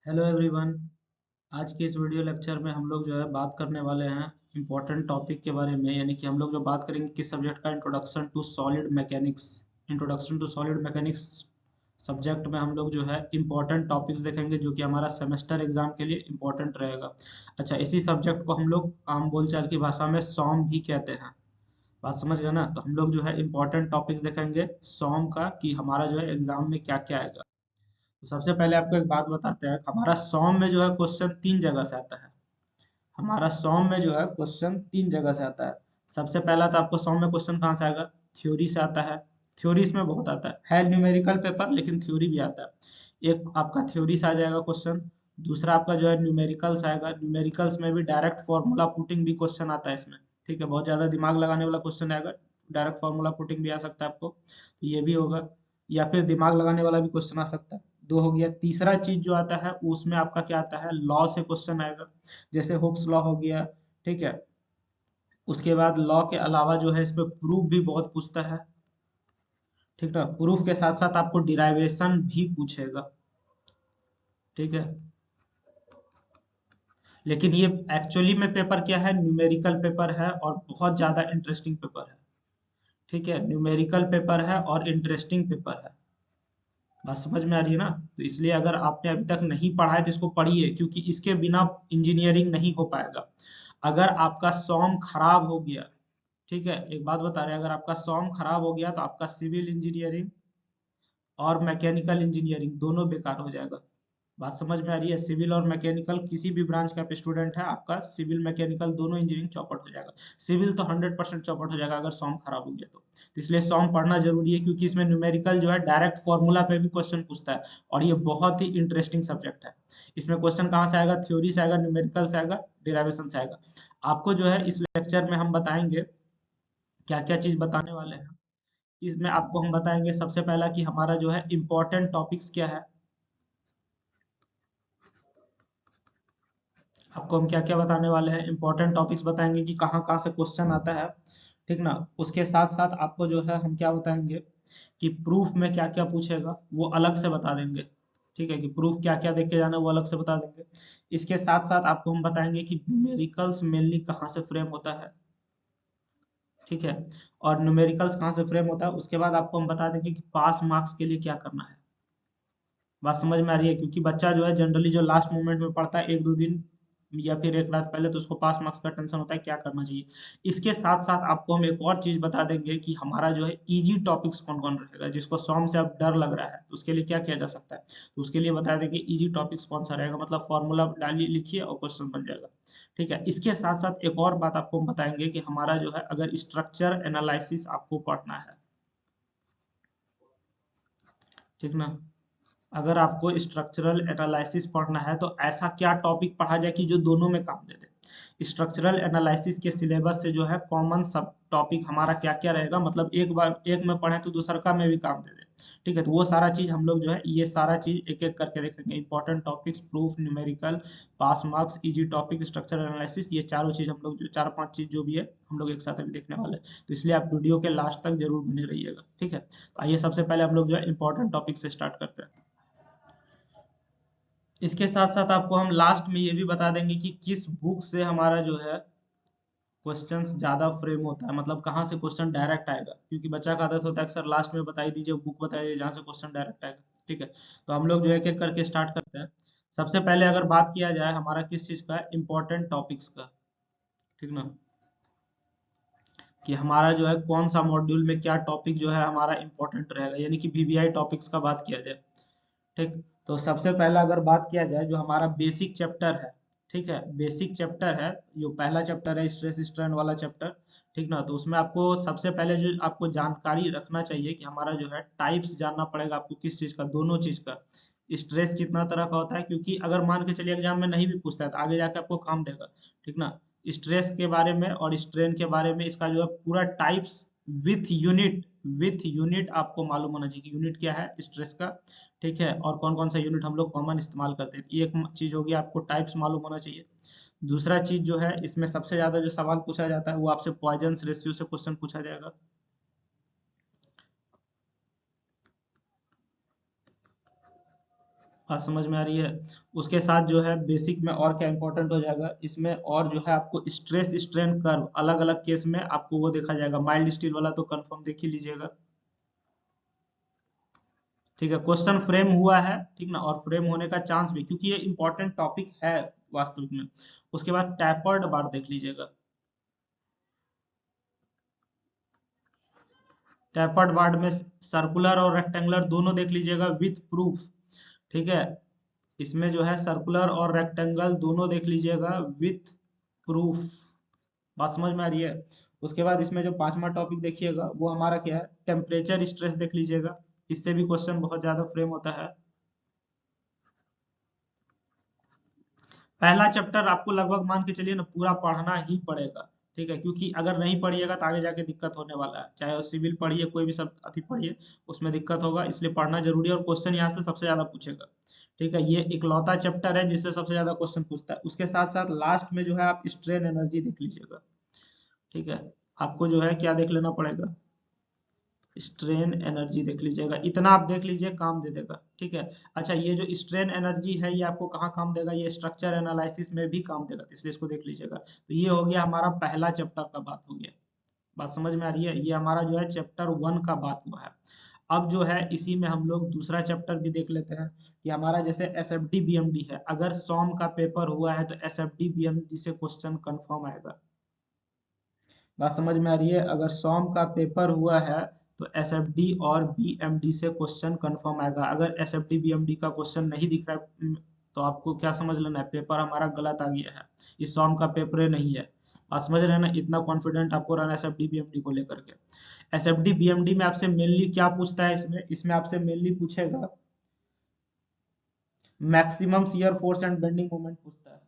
Hello everyone. आज के इस वीडियो लेक्चर में हम लोग जो है बात करने वाले हैं इम्पोर्टेंट टॉपिक के बारे में, यानी कि हम लोग जो बात करेंगे किस सब्जेक्ट का, introduction to solid mechanics subject में हम लोग जो है इम्पोर्टेंट टॉपिक्स देखेंगे जो कि हमारा सेमेस्टर एग्जाम के लिए इम्पोर्टेंट रहेगा। अच्छा, इसी सब्जेक्ट को हम लोग आम बोलचाल की भाषा में सॉम भी कहते हैं। बात समझ गए ना? तो हम लोग जो है इम्पोर्टेंट टॉपिक्स देखेंगे सॉम का कि हमारा जो है एग्जाम में क्या क्या आएगा। तो सबसे पहले आपको एक बात बताते हैं, हमारा सॉम में जो है क्वेश्चन तीन जगह से आता है। हमारा सॉम में जो है क्वेश्चन तीन जगह से आता है। सबसे पहला तो आपको सॉम में क्वेश्चन कहाँ से आएगा? थ्योरी से आता है। थ्योरी इसमें बहुत आता है न्यूमेरिकल पेपर, लेकिन थ्योरी भी आता है। एक आपका थ्योरी से आ जाएगा क्वेश्चन। दूसरा आपका जो है न्यूमेरिकल्स आएगा। न्यूमेरिकल्स में भी डायरेक्ट फॉर्मूला पुटिंग भी क्वेश्चन आता है इसमें। ठीक है, बहुत ज्यादा दिमाग लगाने वाला क्वेश्चन आएगा। डायरेक्ट फॉर्मूला पुटिंग भी आ सकता है आपको, तो ये भी होगा। या फिर दिमाग लगाने वाला भी क्वेश्चन आ सकता है। दो हो गया। तीसरा चीज जो आता है उसमें आपका क्या आता है, लॉ से क्वेश्चन आएगा, जैसे हुक्स लॉ हो गया। ठीक है, उसके बाद लॉ के अलावा जो है इसमें प्रूफ भी बहुत पूछता है। ठीक है, प्रूफ के साथ साथ आपको डिराइवेशन भी पूछेगा। ठीक है, लेकिन ये एक्चुअली में पेपर क्या है, न्यूमेरिकल पेपर है और बहुत ज्यादा इंटरेस्टिंग पेपर है। ठीक है, न्यूमेरिकल पेपर है और इंटरेस्टिंग पेपर है। बात समझ में आ रही है ना? तो इसलिए अगर आपने अभी तक नहीं पढ़ा है तो इसको पढ़िए, क्योंकि इसके बिना इंजीनियरिंग नहीं हो पाएगा। अगर आपका सॉम खराब हो गया, ठीक है, एक बात बता रहे हैं, अगर आपका सॉम खराब हो गया तो आपका सिविल इंजीनियरिंग और मैकेनिकल इंजीनियरिंग दोनों बेकार हो जाएगा। बात समझ में आ रही है? सिविल और मैकेनिकल किसी भी ब्रांच का आप स्टूडेंट है, आपका सिविल मैकेनिकल दोनों इंजीनियरिंग चौपट हो जाएगा। सिविल तो 100% चौपट हो जाएगा अगर सॉम खराब हो गया तो इसलिए सॉम पढ़ना जरूरी है, क्योंकि इसमें न्यूमेरिकल जो है डायरेक्ट फॉर्मूला पे भी क्वेश्चन पूछता है और ये बहुत ही इंटरेस्टिंग सब्जेक्ट है। इसमें क्वेश्चन कहाँ से आएगा? थ्योरी से आएगा, न्यूमेरिकल से आएगा, डिराइवेशन से आएगा। आपको जो है इस लेक्चर में हम बताएंगे क्या क्या चीज बताने वाले हैं। इसमें आपको हम बताएंगे सबसे पहला कि हमारा जो है इम्पोर्टेंट टॉपिक्स क्या है। आपको हम क्या क्या बताने वाले हैं, इंपॉर्टेंट टॉपिक्स बताएंगे कि कहाँ कहाँ से क्वेश्चन आता है। ठीक ना? उसके साथ साथ आपको जो है हम क्या बताएंगे कि प्रूफ में क्या क्या पूछेगा वो अलग से बता देंगे। ठीक है, कि प्रूफ क्या क्या देख के जाना है वो अलग से बता देंगे। इसके साथ साथ आपको हम बताएंगे कि न्यूमेरिकल्स मेनली कहाँ से फ्रेम होता है। ठीक है, और न्यूमेरिकल्स कहाँ से फ्रेम होता है, उसके बाद आपको हम बता देंगे कि पास मार्क्स के लिए क्या करना है। बात समझ में आ रही है? क्योंकि बच्चा जो है जनरली जो लास्ट मोमेंट में पढ़ता है एक दो दिन या फिर एक रात पहले, तो उसको पास मार्क्स का टेंशन होता है क्या करना चाहिए। इसके साथ साथ आपको हम एक और चीज बता देंगे कि हमारा जो है इजी टॉपिक्स कौन कौन रहेगा, जिसको सॉम से अब डर लग रहा है तो उसके लिए क्या किया जा सकता है। तो उसके लिए बता देंगे इजी टॉपिक्स कौन सा रहेगा, मतलब फॉर्मूला डालिए, लिखिए और क्वेश्चन बन जाएगा। ठीक है, इसके साथ साथ एक और बात आपको हम बताएंगे कि हमारा जो है अगर स्ट्रक्चर एनालिसिस आपको पढ़ना है, ठीक ना, अगर आपको स्ट्रक्चरल एनालिसिस पढ़ना है तो ऐसा क्या टॉपिक पढ़ा जाए कि जो दोनों में काम दे दे। स्ट्रक्चरल एनालिसिस के सिलेबस से जो है कॉमन सब टॉपिक हमारा क्या क्या रहेगा, मतलब एक बार एक में पढ़े तो दूसरा का में भी काम दे दे। ठीक है, तो वो सारा चीज हम लोग जो है ये सारा चीज एक एक करके देखेंगे। Important topics, proof, numerical, pass marks, easy topic, structural analysis, ये चारों चीज हम लोग जो चार पांच चीज जो भी है हम लोग एक साथ अभी देखने वाले हैं। तो इसलिए आप वीडियो के लास्ट तक जरूर बने रहिएगा। ठीक है, तो आइए सबसे पहले हम लोग जो है इंपॉर्टेंट टॉपिक से स्टार्ट करते हैं। इसके साथ साथ आपको हम लास्ट में ये भी बता देंगे कि किस बुक से हमारा जो है क्वेश्चंस ज्यादा फ्रेम होता है, मतलब कहाँ से क्वेश्चन डायरेक्ट आएगा, क्योंकि बच्चा का आदत होता है अक्सर लास्ट में बताई दीजिए, बुक बताइए जहाँ से क्वेश्चन डायरेक्ट आएगा। ठीक है, तो हम लोग जो एक एक करके स्टार्ट करते हैं। सबसे पहले अगर बात किया जाए हमारा किस चीज का, इंपॉर्टेंट टॉपिक्स का। ठीक ना, कि हमारा जो है कौन सा मॉड्यूल में क्या टॉपिक जो है हमारा इंपॉर्टेंट रहेगा, यानी कि वीवीआई टॉपिक्स का बात किया जाए। ठीक, तो सबसे पहला अगर बात किया जाए जो हमारा बेसिक चैप्टर है। ठीक है, बेसिक चैप्टर है, जो पहला चैप्टर है स्ट्रेस स्ट्रेन वाला चैप्टर। ठीक ना, तो उसमें आपको सबसे पहले जो आपको जानकारी रखना चाहिए कि हमारा जो है टाइप्स जानना पड़ेगा आपको, किस चीज का, दोनों चीज का। स्ट्रेस कितना तरह का होता है, क्योंकि अगर मान के चलिए एग्जाम में नहीं भी पूछता है तो आगे जाके आपको काम देगा। ठीक ना, स्ट्रेस के बारे में और स्ट्रेन के बारे में, इसका जो है पूरा टाइप्स विथ यूनिट आपको मालूम होना चाहिए कि यूनिट क्या है स्ट्रेस का। ठीक है, और कौन कौन सा यूनिट हम लोग कॉमन इस्तेमाल करते हैं, ये एक चीज होगी, आपको टाइप्स मालूम होना चाहिए। दूसरा चीज जो है इसमें सबसे ज्यादा जो सवाल पूछा जाता है वो आपसे पॉइजन्स रेशियो से क्वेश्चन पूछा जाएगा। बात समझ में आ रही है। उसके साथ जो है बेसिक में और क्या इंपॉर्टेंट हो जाएगा इसमें, और जो है आपको स्ट्रेस स्ट्रेन कर्व अलग अलग केस में आपको वो देखा जाएगा। माइल्ड स्टील वाला तो कंफर्म देख ही लीजिएगा, ठीक है। क्वेश्चन फ्रेम हुआ है, ठीक ना, और फ्रेम होने का चांस भी, क्योंकि ये इंपॉर्टेंट टॉपिक है वास्तविक में। उसके बाद टैपर्ड बार देख लीजिएगा। टैपर्ड बार में सर्कुलर और रेक्टेंगुलर दोनों देख लीजिएगा विथ प्रूफ, ठीक है। इसमें जो है सर्कुलर और रेक्टेंगल दोनों देख लीजिएगा विथ प्रूफ। बात समझ में आ रही है। उसके बाद इसमें जो पांचवा टॉपिक देखिएगा वो हमारा क्या है, टेम्परेचर स्ट्रेस देख लीजिएगा। इससे भी क्वेश्चन बहुत ज्यादा फ्रेम होता है। पहला चैप्टर आपको लगभग मान के चलिए ना पूरा पढ़ना ही पड़ेगा, ठीक है, क्योंकि अगर नहीं पढ़िएगा तो आगे जाके दिक्कत होने वाला है। चाहे वो सिविल पढ़िए, कोई भी सब अति पढ़िए, उसमें दिक्कत होगा, इसलिए पढ़ना जरूरी है। और क्वेश्चन यहाँ से सबसे ज्यादा पूछेगा, ठीक है। ये इकलौता चैप्टर है जिससे सबसे ज्यादा क्वेश्चन पूछता है। उसके साथ साथ लास्ट में जो है आप स्ट्रेन एनर्जी देख लीजिएगा, ठीक है। आपको जो है क्या देख लेना पड़ेगा, स्ट्रेन एनर्जी देख लीजिएगा। इतना आप देख लीजिए, काम दे देगा, ठीक है। अच्छा, ये जो स्ट्रेन एनर्जी है ये आपको कहाँ काम देगा, ये स्ट्रक्चर एनालिसिस में भी काम देगा, इसलिए इसको देख लीजिएगा। तो ये हो गया हमारा पहला चैप्टर का बात हो गया। बात समझ में आ रही है। ये हमारा जो है चैप्टर 1 का बात हुआ है। अब जो है इसी में हम लोग दूसरा चैप्टर भी देख लेते हैं कि हमारा जैसे S F D B M D है। अगर सॉम का पेपर हुआ है तो S F D B M D से क्वेश्चन कंफर्म आएगा। बात समझ में आ रही है। अगर सॉम का पेपर हुआ है तो एस एफ डी और बी एम डी से क्वेश्चन कंफर्म आएगा। अगर S F D B M D का क्वेश्चन नहीं दिख रहा है तो आपको क्या समझ लेना है, पेपर हमारा गलत आ गया है, ये सॉम का पेपर ही नहीं है। आप समझ रहे हैं ना, इतना कॉन्फिडेंट आपको रहना S F D B M D को लेकर के। S F D B M D में आपसे मेनली क्या पूछता है, इसमें इसमें आपसे मेनली पूछेगा maximum shear force and bending moment पूछता है।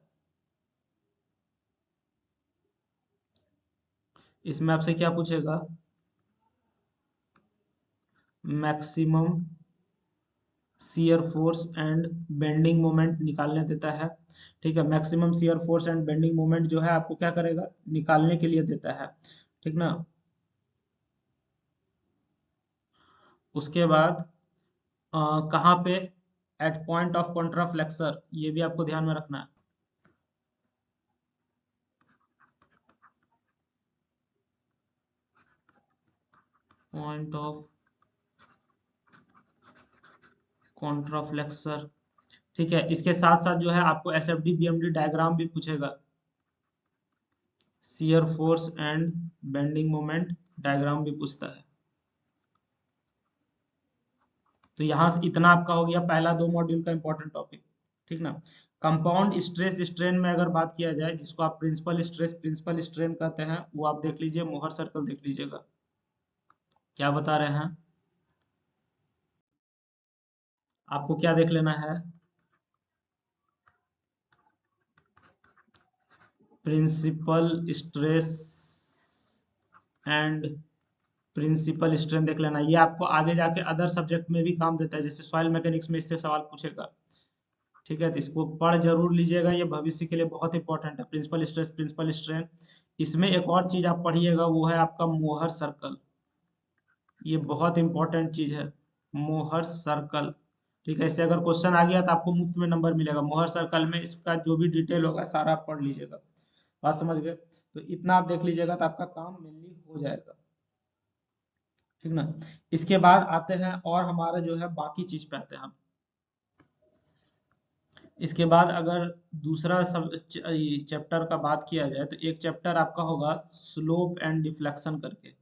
इसमें आपसे क्या पूछेगा, maximum shear force and bending moment निकालने देता है, ठीक है। Maximum shear force and bending moment जो है आपको क्या करेगा, निकालने के लिए देता है, ठीक ना। उसके बाद कहाँ पे, एट पॉइंट ऑफ कॉन्ट्राफ्लेक्सर, ये भी आपको ध्यान में रखना है। पॉइंट ऑफ कॉन्ट्राफ्लेक्सर, ठीक है। इसके साथ साथ जो है आपको S F D B M D diagram भी पूछेगा, shear force and bending moment diagram भी पूछता है। तो यहाँ से इतना आपका हो गया पहला 2 मॉड्यूल का इंपॉर्टेंट टॉपिक, ठीक ना। कंपाउंड स्ट्रेस स्ट्रेन में अगर बात किया जाए, जिसको आप प्रिंसिपल स्ट्रेस प्रिंसिपल स्ट्रेन कहते हैं, वो आप देख लीजिए, मोहर सर्कल देख लीजिएगा। क्या बता रहे हैं, आपको क्या देख लेना है, principal stress and principal strain देख लेना। ये आपको आगे जाके अदर सब्जेक्ट में भी काम देता है, जैसे सॉइल मैकेनिक्स में इससे सवाल पूछेगा, ठीक है। तो इसको पढ़ जरूर लीजिएगा, ये भविष्य के लिए बहुत इंपॉर्टेंट है, प्रिंसिपल स्ट्रेस प्रिंसिपल स्ट्रेन। इसमें एक और चीज आप पढ़िएगा, वो है आपका मोहर सर्कल। ये बहुत इंपॉर्टेंट चीज है, मोहर सर्कल, ठीक है। इससे अगर क्वेश्चन आ गया तो आपको मुफ्त में नंबर मिलेगा। मोहर सर्कल में इसका जो भी डिटेल होगा सारा आप पढ़ लीजिएगा। बात समझ गए। तो इतना आप देख लीजिएगा तो आपका काम मेनली हो जाएगा, ठीक ना। इसके बाद आते हैं और हमारा जो है बाकी चीज पे आते हैं हम। इसके बाद अगर दूसरा सब चैप्टर का बात किया जाए तो एक चैप्टर आपका होगा स्लोप एंड डिफ्लेक्शन करके।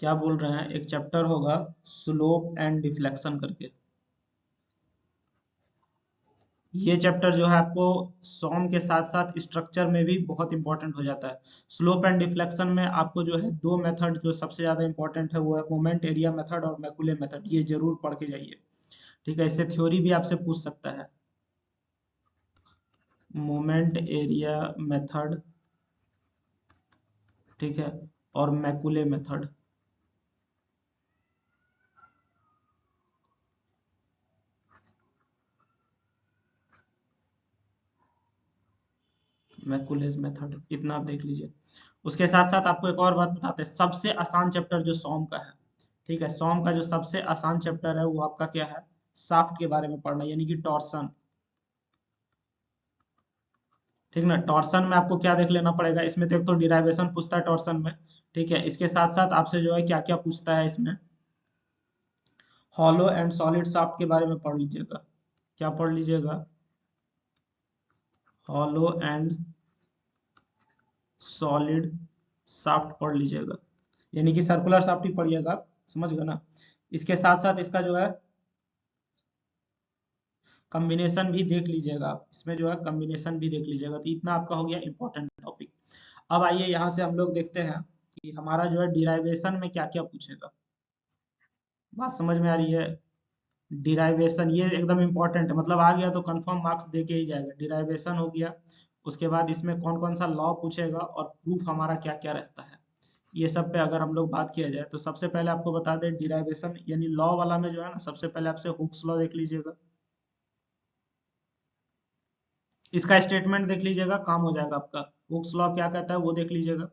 क्या बोल रहे हैं, एक चैप्टर होगा स्लोप एंड डिफ्लेक्शन करके। ये चैप्टर जो है आपको सॉम के साथ साथ स्ट्रक्चर में भी बहुत इंपॉर्टेंट हो जाता है। स्लोप एंड डिफ्लेक्शन में आपको जो है 2 मेथड जो सबसे ज्यादा इंपॉर्टेंट है, वो है मोमेंट एरिया मेथड और मैकुले मेथड। ये जरूर पढ़ के जाइए, ठीक है। इससे थ्योरी भी आपसे पूछ सकता है, मोमेंट एरिया मेथड, ठीक है, और मैकुले मेथड। मैकुलेज मेथड, इतना आप देख लीजिए। उसके साथ साथ आपको एक और बात बताते हैं, सबसे आसान चैप्टर जो सॉम का है, ठीक है। सॉम का जो सबसे आसान चैप्टर है वो आपका क्या है, शाफ्ट के बारे में पढ़ना, यानी कि टॉर्सन। ठीक ना, टॉर्सन में आपको क्या देख लेना पड़ेगा, इसमें तो एक तो डिराइवेशन पूछता है टॉर्सन में। ठीक है, इसके साथ साथ आपसे जो है क्या क्या पूछता है इसमें, हॉलो एंड सॉलिड शाफ्ट के बारे में पढ़ लीजिएगा। क्या पढ़ लीजिएगा, हॉलो एंड सॉलिड शाफ्ट पढ़ लीजिएगा, यानी कि सर्कुलर शाफ्ट ही पढ़िएगा आप, समझ गए ना। इसके साथ साथ इसका जो है कॉम्बिनेशन भी देख लीजिएगा आप, इसमें जो है कॉम्बिनेशन भी देख लीजिएगा। तो इतना आपका हो गया इंपॉर्टेंट टॉपिक। अब आइए यहाँ से हम लोग देखते हैं कि हमारा जो है डिराइवेशन में क्या क्या पूछेगा। बात समझ में आ रही है, डिराइवेशन ये एकदम इंपॉर्टेंट है, मतलब आ गया तो कंफर्म मार्क्स दे के ही जाएगा। डिराइवेशन हो गया, उसके बाद इसमें कौन कौन सा लॉ पूछेगा और प्रूफ हमारा क्या क्या रहता है, ये सब पे अगर हम लोग बात किया जाए तो सबसे पहले आपको बता दें डिराइवेशन यानी लॉ वाला में जो है ना, सबसे पहले आपसे हुक्स लॉ देख लीजिएगा, इसका स्टेटमेंट देख लीजिएगा, काम हो जाएगा आपका। हुक्स लॉ क्या कहता है वो देख लीजिएगा।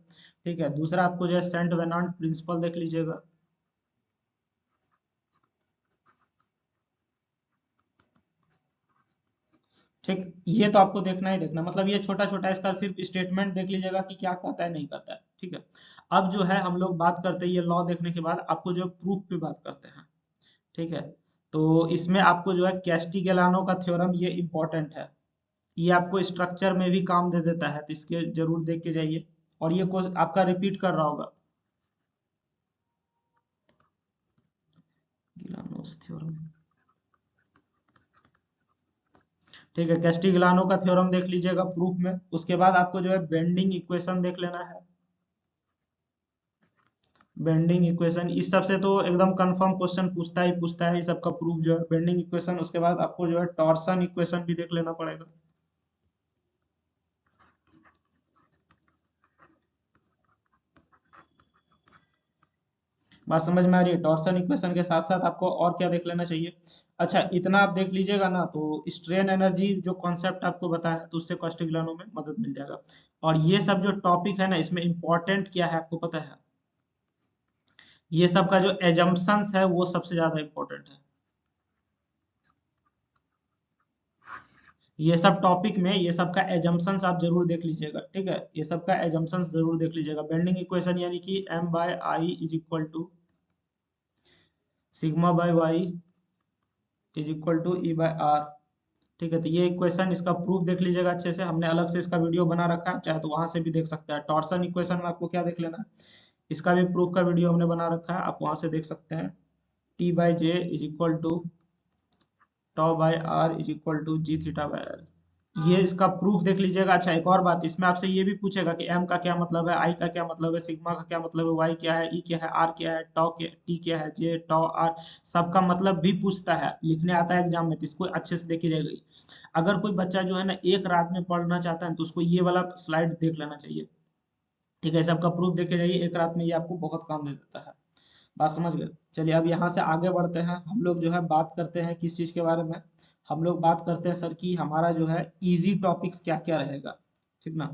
ठीक है, दूसरा आपको जो है सेंट वेनांट प्रिंसिपल देख लीजिएगा। ठीक, ये तो आपको देखना ही देखना, मतलब ये छोटा छोटा इसका सिर्फ स्टेटमेंट देख लीजिएगा कि क्या कहता है नहीं कहता है। ठीक है, अब जो है हम लोग बात करते हैं ये लॉ देखने के बाद आपको जो है प्रूफ पे बात करते हैं। ठीक है, तो इसमें आपको जो है कैस्टिग्लियानो का थ्योरम ये इंपॉर्टेंट है, ये आपको स्ट्रक्चर में भी काम दे देता है, तो इसके जरूर देख के जाइए। और ये कोर्स आपका रिपीट कर रहा होगा, गिलानोस थ्योरम। ठीक है, कैस्टिग्लियानो का थ्योरम देख लीजिएगा प्रूफ में। उसके बाद आपको जो है बेंडिंग इक्वेशन देख लेना है। बेंडिंग इक्वेशन इस सब से तो एकदम कंफर्म क्वेश्चन पूछता है, इस सब का प्रूफ जो है बेंडिंग इक्वेशन। उसके बाद आपको जो है टॉर्सन इक्वेशन भी देख लेना पड़ेगा। बात समझ में आ रही है, टॉर्सन इक्वेशन के साथ साथ आपको और क्या देख लेना चाहिए। अच्छा, इतना आप देख लीजिएगा ना, तो स्ट्रेन एनर्जी जो कॉन्सेप्ट आपको बताया तो उससे कैस्टिग्लियानो में मदद मिल जाएगा। और ये सब जो टॉपिक है ना, इसमें इंपॉर्टेंट क्या है आपको पता है, ये सब का जो एजम्पशंस है वो सबसे ज्यादा इंपॉर्टेंट है। ये सब टॉपिक में ये सब का एजम्पशंस आप जरूर देख लीजिएगा। ठीक है, ये सब का एजम्पशंस जरूर देख लीजिएगा। बेंडिंग इक्वेशन यानी कि m by I is equal to sigma by Y is equal to E by R. ठीक है, तो ये इक्वेशन इसका प्रूफ देख लीजिएगा अच्छे से, हमने अलग से इसका वीडियो बना रखा है, चाहे तो वहां से भी देख सकते हैं। टॉर्सन इक्वेशन में आपको क्या देख लेना है, इसका भी प्रूफ का वीडियो हमने बना रखा है, आप वहां से देख सकते हैं। T by J is equal to tau by R is equal to G theta by L, ये इसका प्रूफ देख लीजिएगा। अच्छा, एक और बात, इसमें आपसे ये भी पूछेगा कि एम का क्या मतलब है, आई का क्या मतलब है, सिग्मा का क्या मतलब है, वाई क्या है, ई क्या है, आर क्या है, टॉ क्या, टी क्या है, जे टॉ आर, सबका मतलब भी पूछता है, लिखने आता है एग्जाम में, तो इसको अच्छे से देखी जाएगी। अगर कोई बच्चा जो है ना एक रात में पढ़ना चाहता है तो उसको ये वाला स्लाइड देख लेना चाहिए। ठीक है, सबका प्रूफ देखे जाइए, एक रात में ये आपको बहुत काम दे देता है। बात समझ गए। चलिए अब यहाँ से आगे बढ़ते हैं, हम लोग जो है बात करते हैं किस चीज़ के बारे में, हम लोग बात करते हैं सर कि हमारा जो है इजी टॉपिक्स क्या क्या रहेगा। ठीक ना,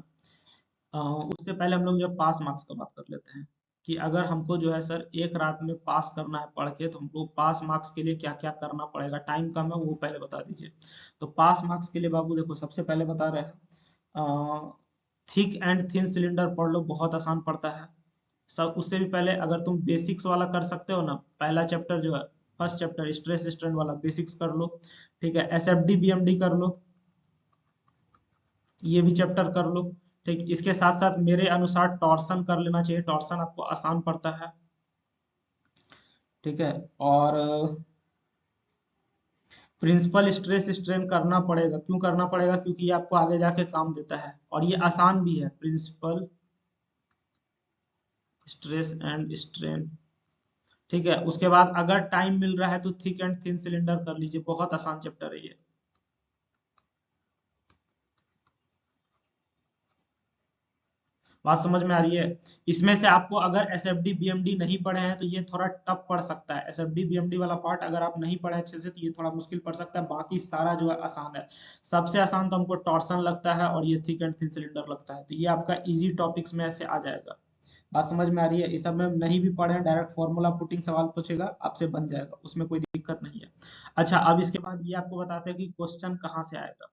उससे पहले हम लोग जो पास मार्क्स का बात कर लेते हैं कि अगर हमको जो है सर एक रात में पास करना है पढ़ के, तो हमको पास मार्क्स के लिए क्या क्या करना पड़ेगा, टाइम कम है वो पहले बता दीजिए। तो पास मार्क्स के लिए बाबू देखो, सबसे पहले बता रहे हैं थिक एंड थिन सिलेंडर पढ़ लो, बहुत आसान पड़ता है। सब उससे भी पहले अगर तुम बेसिक्स वाला कर सकते हो ना, पहला चैप्टर जो है फर्स्ट चैप्टर स्ट्रेस स्ट्रेन वाला बेसिक्स कर लो। ठीक है, S F D B M D कर लो, ये भी चैप्टर कर लो। ठीक, इसके साथ साथ मेरे अनुसार टॉर्सन कर लेना चाहिए, टॉर्सन आपको आसान पड़ता है। ठीक है, और प्रिंसिपल स्ट्रेस स्ट्रेन करना पड़ेगा, क्यों करना पड़ेगा, क्योंकि ये आपको आगे जाके काम देता है और ये आसान भी है, प्रिंसिपल स्ट्रेस एंड स्ट्रेन। ठीक है, उसके बाद अगर टाइम मिल रहा है तो थिक एंड थिन सिलेंडर कर लीजिए, बहुत आसान चैप्टर है ये। बात समझ में आ रही है। इसमें से आपको अगर S F D B M D नहीं पढ़े हैं तो ये थोड़ा टफ पड़ सकता है, S F D B M D वाला पार्ट अगर आप नहीं पढ़े अच्छे से तो ये थोड़ा मुश्किल पड़ सकता है, बाकी सारा जो है आसान है। सबसे आसान तो हमको टॉर्सन लगता है और ये थिक एंड थिन सिलेंडर लगता है, तो ये आपका इजी टॉपिक्स में ऐसे आ जाएगा। बात समझ में आ रही है? इस सब में नहीं भी पढ़े, डायरेक्ट फॉर्मूला पुटिंग सवाल पूछेगा, आपसे बन जाएगा, उसमें कोई दिक्कत नहीं है। अच्छा, अब इसके बाद ये आपको बताते हैं कि क्वेश्चन कहाँ से आएगा।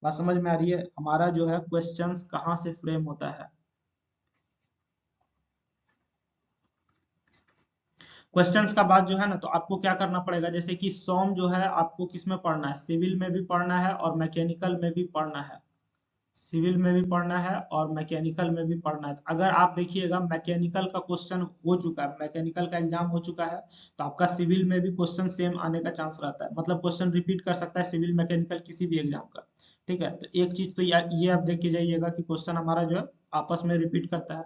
बात समझ में आ रही है? हमारा जो है क्वेश्चंस कहाँ से फ्रेम होता है। क्वेश्चंस का बात जो है ना, तो आपको क्या करना पड़ेगा, जैसे कि सॉम जो है आपको किस में पढ़ना है, सिविल में भी पढ़ना है और मैकेनिकल में भी पढ़ना है। सिविल में भी पढ़ना है और मैकेनिकल में भी पढ़ना है। अगर आप देखिएगा मैकेनिकल का क्वेश्चन हो चुका है, मैकेनिकल का एग्जाम हो चुका है, तो आपका सिविल में भी क्वेश्चन सेम आने का चांस रहता है, मतलब क्वेश्चन रिपीट कर सकता है सिविल मैकेनिकल किसी भी एग्जाम का। ठीक है, तो एक चीज तो ये आप देख के जाइएगा कि क्वेश्चन हमारा जो है आपस में रिपीट करता है।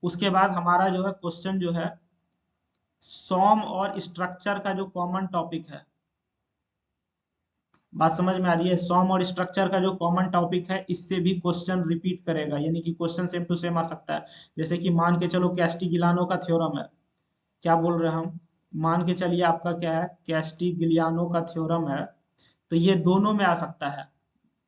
उसके बाद हमारा जो है क्वेश्चन जो है सॉम और स्ट्रक्चर का जो कॉमन टॉपिक है। बात समझ में आ रही है? सॉम और स्ट्रक्चर का जो कॉमन टॉपिक है, इससे भी क्वेश्चन रिपीट करेगा, यानी कि क्वेश्चन सेम टू सेम आ सकता है। जैसे कि मान के चलो कैस्टिग्लियानो का थ्योरम है, क्या बोल रहे हैं हम, मान के चलिए आपका क्या है, कैस्टिग्लियानो का थ्योरम है, तो ये दोनों में आ सकता है।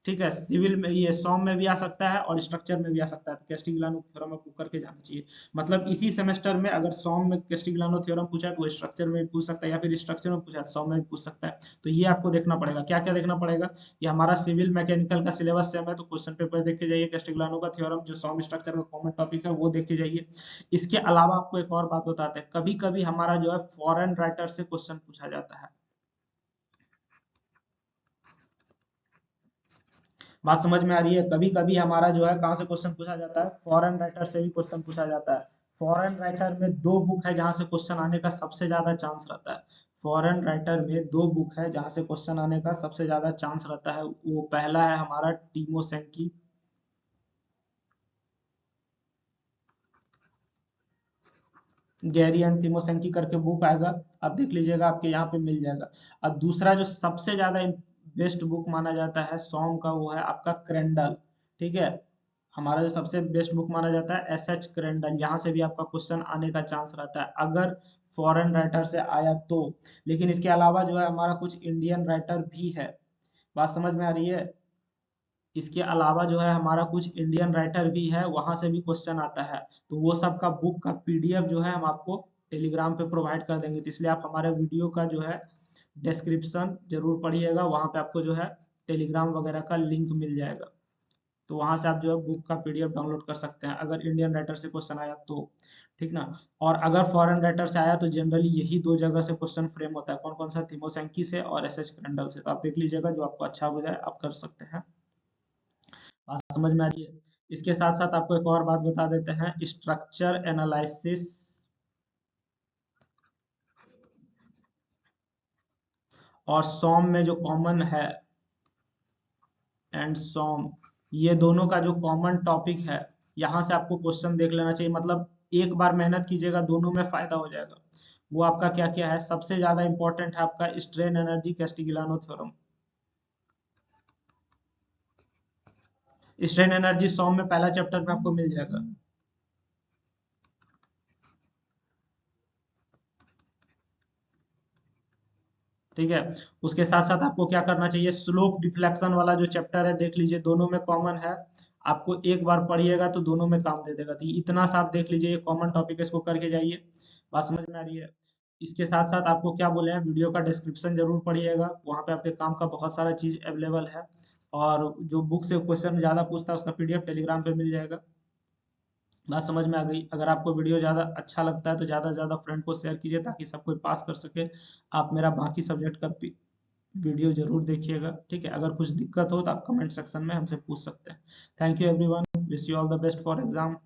ठीक है, सिविल में ये सॉम में भी आ सकता है और स्ट्रक्चर में भी आ सकता है, तो कैस्टिग्लियानो थ्योरम आपको करके जाना चाहिए। मतलब इसी सेमेस्टर में अगर सॉम में कैस्टिग्लियानो थ्योरम पूछा है तो वो स्ट्रक्चर में भी पूछ सकता है, या फिर स्ट्रक्चर में पूछा है सॉम में भी पूछ सकता है। तो ये आपको देखना पड़ेगा, क्या क्या देखना पड़ेगा। ये हमारा सिविल मैकेनिकल का सिलेबस सेम है, तो क्वेश्चन पेपर देख के जाइए, कैस्टिग्लियानो का थ्योरम जो सॉम स्ट्रक्चर का कॉमन टॉपिक है वो देख के जाइए। इसके अलावा आपको एक और बात बताते हैं, कभी कभी हमारा जो है फॉरेन राइटर से क्वेश्चन पूछा जाता है। बात समझ में आ रही है? कभी कभी हमारा जो है कहाँ से क्वेश्चन पूछा जाता है, फॉरेन राइटर से भी क्वेश्चन पूछा जाता है। फॉरेन राइटर में दो बुक है जहाँ से क्वेश्चन आने का सबसे ज्यादा चांस रहता है। फॉरेन राइटर में दो बुक है जहाँ से क्वेश्चन आने का सबसे ज्यादा चांस रहता है। वो पहला है हमारा टीमोसेंकी, गैरी एंड टीमोसेंकी करके बुक आएगा, आप देख लीजिएगा, आपके यहाँ पे मिल जाएगा। और दूसरा जो सबसे ज्यादा बेस्ट बुक माना जाता है सॉन्ग का, वो है आपका क्रेंडल। ठीक है, हमारा जो सबसे बेस्ट बुक माना जाता है एस एच क्रेंडल, यहाँ से भी आपका क्वेश्चन आने का चांस रहता है अगर फॉरेन राइटर से आया तो। लेकिन इसके अलावा जो है हमारा कुछ इंडियन राइटर भी है। बात समझ में आ रही है? इसके अलावा जो है हमारा कुछ इंडियन राइटर भी है, वहां से भी क्वेश्चन आता है। तो वो सब का बुक का पीडीएफ जो है हम आपको टेलीग्राम पे प्रोवाइड कर देंगे, तो इसलिए आप हमारे वीडियो का जो है डिस्क्रिप्शन जरूर पढ़िएगा, वहां पे आपको जो है टेलीग्राम वगैरह का लिंक मिल जाएगा। तो वहां से आप जो है बुक का पीडीएफ डाउनलोड कर सकते हैं अगर इंडियन राइटर से क्वेश्चन आया तो। ठीक ना? और अगर फॉरेन राइटर से आया तो जनरली यही दो जगह से क्वेश्चन फ्रेम होता है, कौन कौन सा, थिमोसेंकी से और एस एच क्रेंडल से। तो आप देख लीजिएगा, जो आपको अच्छा हो जाए आप कर सकते हैं। बात समझ में आ रही है? इसके साथ साथ आपको एक और बात बता देते हैं, स्ट्रक्चर एनालिसिस और सॉम में जो कॉमन है, एंड सॉम, ये दोनों का जो कॉमन टॉपिक है, यहाँ से आपको क्वेश्चन देख लेना चाहिए। मतलब एक बार मेहनत कीजिएगा, दोनों में फायदा हो जाएगा। वो आपका क्या क्या है, सबसे ज्यादा इंपॉर्टेंट है आपका strain energy Castigliano theorem. Strain energy SOM में पहला चैप्टर में आपको मिल जाएगा। ठीक है, उसके साथ साथ आपको क्या करना चाहिए, स्लोप डिफ्लेक्शन वाला जो चैप्टर है देख लीजिए, दोनों में कॉमन है। आपको एक बार पढ़िएगा तो दोनों में काम दे देगा, तो इतना सा आप देख लीजिए, कॉमन टॉपिक है, इसको करके जाइए। बात समझ में आ रही है? इसके साथ साथ आपको क्या बोले हैं, वीडियो का डिस्क्रिप्शन जरूर पढ़िएगा, वहाँ पे आपके काम का बहुत सारा चीज अवेलेबल है। और जो बुक से क्वेश्चन ज्यादा पूछता है उसका पीडीएफ टेलीग्राम पे मिल जाएगा। बात समझ में आ गई? अगर आपको वीडियो ज़्यादा अच्छा लगता है तो ज़्यादा से ज़्यादा फ्रेंड को शेयर कीजिए, ताकि सब कोई पास कर सके। आप मेरा बाकी सब्जेक्ट का वीडियो जरूर देखिएगा। ठीक है, अगर कुछ दिक्कत हो तो आप कमेंट सेक्शन में हमसे पूछ सकते हैं। Thank you everyone, wish you all the best for exam.